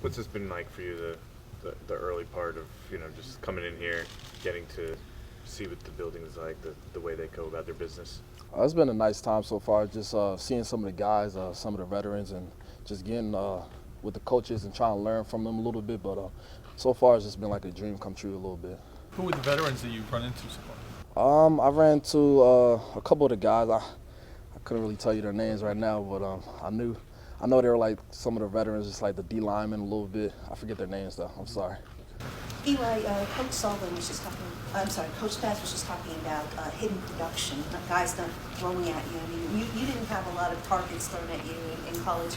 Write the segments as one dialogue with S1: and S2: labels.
S1: What's this been like for you, the early part of, just coming in here, getting to see what the building is like, the way they go about their business?
S2: It's been a nice time so far, just seeing some of the guys, some of the veterans, and just getting with the coaches and trying to learn from them a little bit. But so far, it's just been like a dream come true a little bit.
S3: Who are the veterans that you've run into so far?
S2: I ran into a couple of the guys. I couldn't really tell you their names right now, but I know they were like some of the veterans, just like the D linemen a little bit. I forget their names though. I'm sorry.
S4: Eli, Coach Sullivan was just talking. I'm sorry, Coach Bass was just talking about hidden production, guys not throwing at you. I mean, you didn't have a lot of targets thrown at you in college.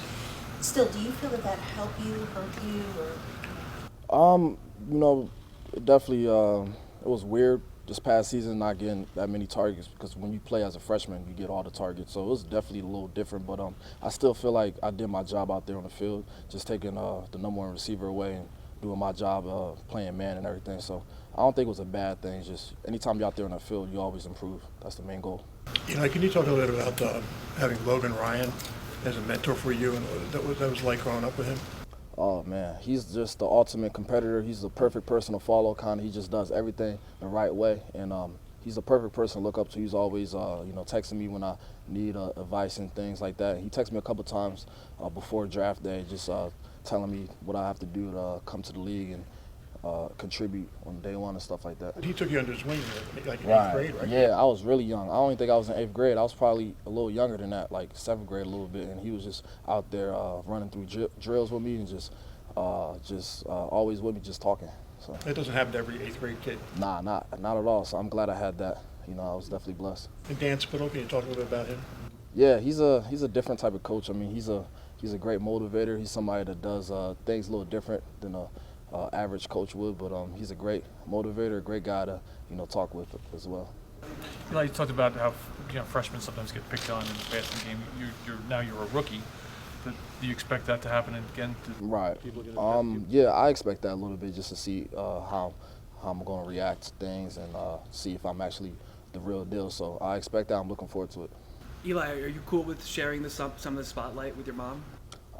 S4: Still, do you feel that helped you, hurt you, or?
S2: It definitely it was weird this past season not getting that many targets because when you play as a freshman, you get all the targets. So it was definitely a little different, but I still feel like I did my job out there on the field, just taking the number one receiver away and doing my job playing man and everything. So I don't think it was a bad thing. Just anytime you're out there on the field, you always improve. That's the main goal.
S5: Can you talk a little bit about having Logan Ryan as a mentor for you and what that was like growing up with him?
S2: Oh man, he's just the ultimate competitor. He's the perfect person to follow. He just does everything the right way, and he's the perfect person to look up to. He's always texting me when I need advice and things like that. He texted me a couple times before draft day, just telling me what I have to do to come to the league and contribute on day one and stuff like that.
S5: He took you under his wing, like in
S2: Right.
S5: 8th grade, right?
S2: Yeah, I was really young. I don't even think I was in 8th grade. I was probably a little younger than that, like 7th grade a little bit. And he was just out there running through drills with me and just always with me, just talking. So
S5: It doesn't happen to every 8th grade kid.
S2: Nah, not at all. So I'm glad I had that. I was definitely blessed.
S5: And Dan Spittle, can you talk a little bit about him?
S2: Yeah, he's a different type of coach. I mean, he's a great motivator. He's somebody that does things a little different than a average coach would, but he's a great motivator, a great guy to talk with as well.
S3: You talked about how freshmen sometimes get picked on in the passing game. You're a rookie. But do you expect that to happen again?
S2: Right. Yeah, I expect that a little bit just to see how I'm going to react to things and see if I'm actually the real deal. So I expect that. I'm looking forward to it.
S6: Eli, are you cool with sharing some of the spotlight with your mom?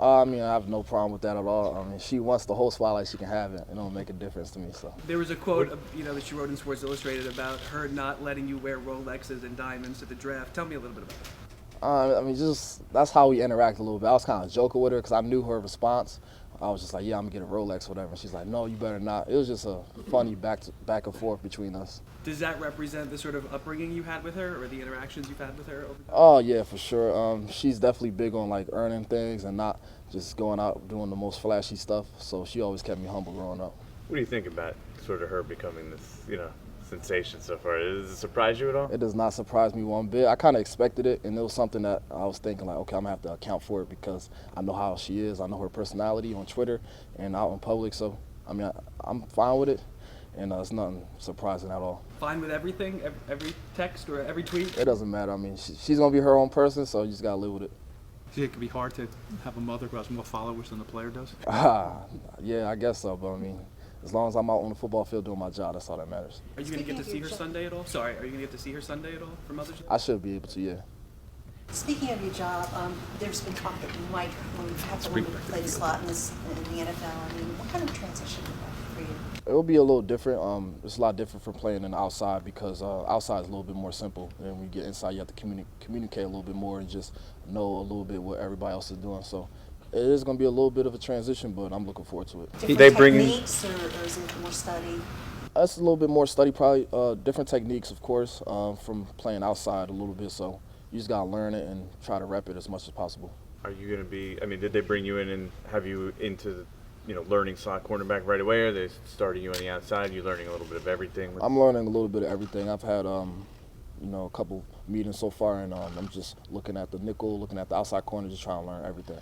S2: I have no problem with that at all. She wants the whole spotlight, she can have it. It don't make a difference to me. So
S6: There was a quote, that she wrote in Sports Illustrated about her not letting you wear Rolexes and diamonds at the draft. Tell me a little bit about that.
S2: Just that's how we interact a little bit. I was kind of joking with her because I knew her response. I was just like, yeah, I'm gonna get a Rolex, whatever. And she's like, no, you better not. It was just a funny back and forth between us.
S6: Does that represent the sort of upbringing you had with her or the interactions you've had with her over time?
S2: Oh yeah, for sure. She's definitely big on like earning things and not just going out doing the most flashy stuff. So she always kept me humble growing up.
S1: What do you think about sort of her becoming this, sensation so far? Does it surprise you at all?
S2: It does not surprise me one bit. I kind of expected it, and it was something that I was thinking like, okay, I'm gonna have to account for it because I know how she is. I know her personality on Twitter and out in public. So I'm fine with it, and it's nothing surprising at all.
S6: Fine with everything, every text or every tweet?
S2: It doesn't matter. She's gonna be her own person, so you just gotta live with it.
S7: See, it can be hard to have a mother who has more followers than the player does.
S2: Yeah, I guess so. But as long as I'm out on the football field doing my job, that's all that matters.
S6: Are you going to get to see her Sunday at all? Sorry, are you going to get to see her Sunday at all for Mother's Day?
S2: I should be able to, yeah.
S4: Speaking of your job, there's been talk that you might have to play the slot in the NFL. What kind of transition would that be for you?
S2: It will be a little different. It's a lot different from playing in the outside because outside is a little bit more simple. And when you get inside, you have to communicate a little bit more and just know a little bit what everybody else is doing. So it is going to be a little bit of a transition, but I'm looking forward to it.
S4: Different techniques, or is it more study?
S2: It's a little bit more study, probably. Different techniques, of course, from playing outside a little bit. So you just got to learn it and try to rep it as much as possible.
S1: Are you going to be, did they bring you in and have you into, learning slot cornerback right away, or are they starting you on the outside? You learning a little bit of everything?
S2: I'm learning a little bit of everything. I've had, a couple meetings so far, and I'm just looking at the nickel, looking at the outside corner, just trying to learn everything.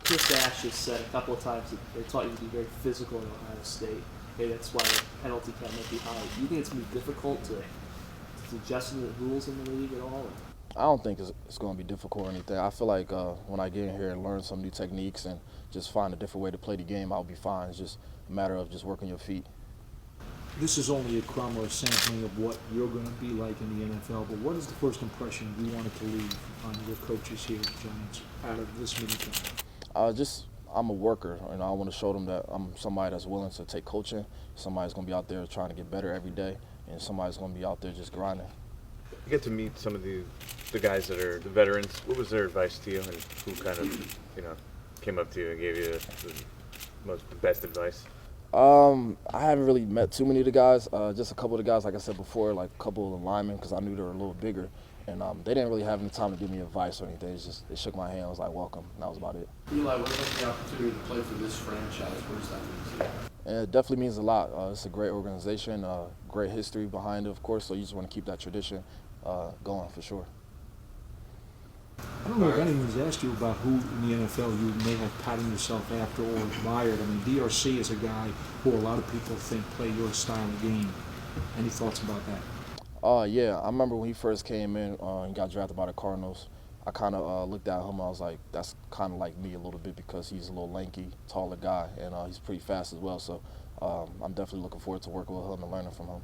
S8: Chris Dash has said a couple of times that they taught you to be very physical in Ohio State. Maybe that's why the penalty count might be high. Do you think it's going to be difficult to adjust to the rules in the league at all?
S2: I don't think it's going to be difficult or anything. I feel like when I get in here and learn some new techniques and just find a different way to play the game, I'll be fine. It's just a matter of just working your feet.
S9: This is only a crumb or a sampling of what you're going to be like in the NFL, but what is the first impression you wanted to leave on your coaches here at the Giants out of this meeting?
S2: Just I'm a worker, and I want to show them that I'm somebody that's willing to take coaching, somebody's going to be out there trying to get better every day, and somebody's going to be out there just grinding.
S1: You get to meet some of the guys that are the veterans. What was their advice to you, and who kind of, came up to you and gave you the best advice?
S2: I haven't really met too many of the guys. Just a couple of the guys, like I said before, like a couple of the linemen, because I knew they were a little bigger, and they didn't really have any time to give me advice or anything. It's just they shook my hand, was like, "Welcome," and that was about it.
S10: Eli, what about the opportunity to play for this franchise? What does that mean to you?
S2: And it definitely means a lot. It's a great organization, great history behind it, of course. So you just want to keep that tradition going for sure.
S9: I don't know if anyone's asked you about who in the NFL you may have patterned yourself after or admired. I mean, DRC is a guy who a lot of people think play your style of game. Any thoughts about that?
S2: Yeah, I remember when he first came in and got drafted by the Cardinals. I kind of looked at him and I was like, that's kind of like me a little bit because he's a little lanky, taller guy, and he's pretty fast as well. So I'm definitely looking forward to working with him and learning from him.